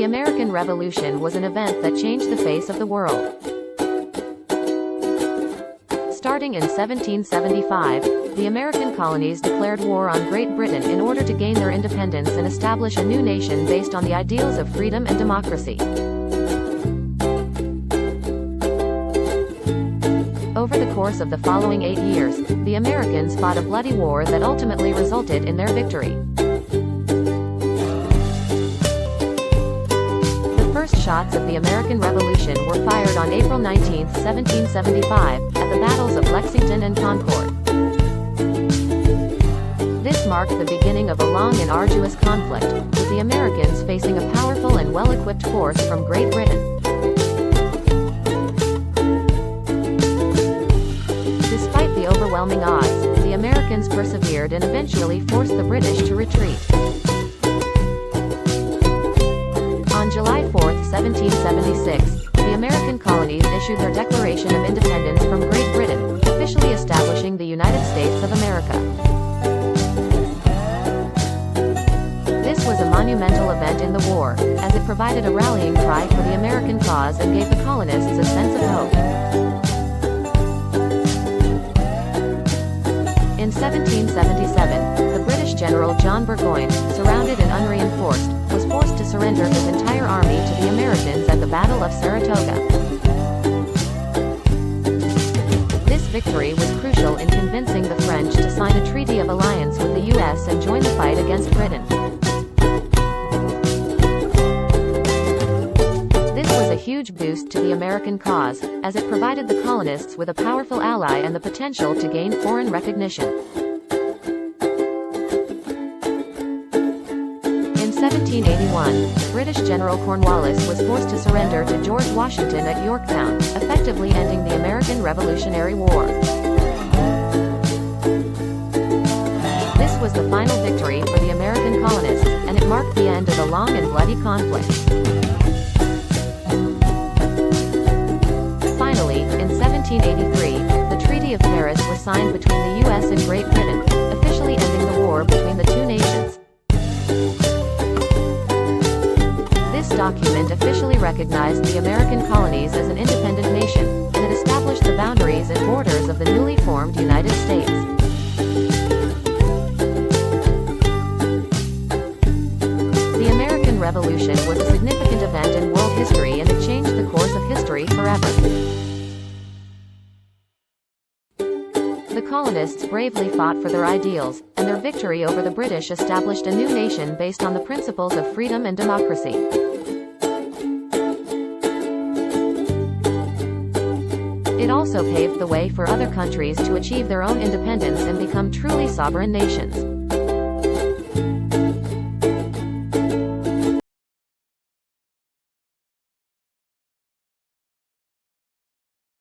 The American Revolution was an event that changed the face of the world. Starting in 1775, the American colonies declared war on Great Britain in order to gain their independence and establish a new nation based on the ideals of freedom and democracy. Over the course of the following 8 years, the Americans fought a bloody war that ultimately resulted in their victory. The first shots of the American Revolution were fired on April 19, 1775, at the battles of Lexington and Concord. This marked the beginning of a long and arduous conflict, with the Americans facing a powerful and well-equipped force from Great Britain. Despite the overwhelming odds, the Americans persevered and eventually forced the British to retreat. On July 4, 1776, the American colonies issued their Declaration of Independence from Great Britain, officially establishing the United States of America. This was a monumental event in the war, as it provided a rallying cry for the American cause and gave the colonists a sense of hope. In 1777, the British general John Burgoyne, surrounded and unreinforced, was forced to surrender his entire army to the Americans at the Battle of Saratoga. This victory was crucial in convincing the French to sign a treaty of alliance with the U.S. and join the fight against Britain. This was a huge boost to the American cause, as it provided the colonists with a powerful ally and the potential to gain foreign recognition. In 1781, British General Cornwallis was forced to surrender to George Washington at Yorktown, effectively ending the American Revolutionary War. This was the final victory for the American colonists, and it marked the end of a long and bloody conflict. Finally, in 1783, the Treaty of Paris was signed between the U.S. and Great Britain, officially ending the war between the two nations. This document officially recognized the American colonies as an independent nation, and it established the boundaries and borders of the newly formed United States. The American Revolution was a significant event in world history, and it changed the course of history forever. The colonists bravely fought for their ideals, and their victory over the British established a new nation based on the principles of freedom and democracy. It also paved the way for other countries to achieve their own independence and become truly sovereign nations.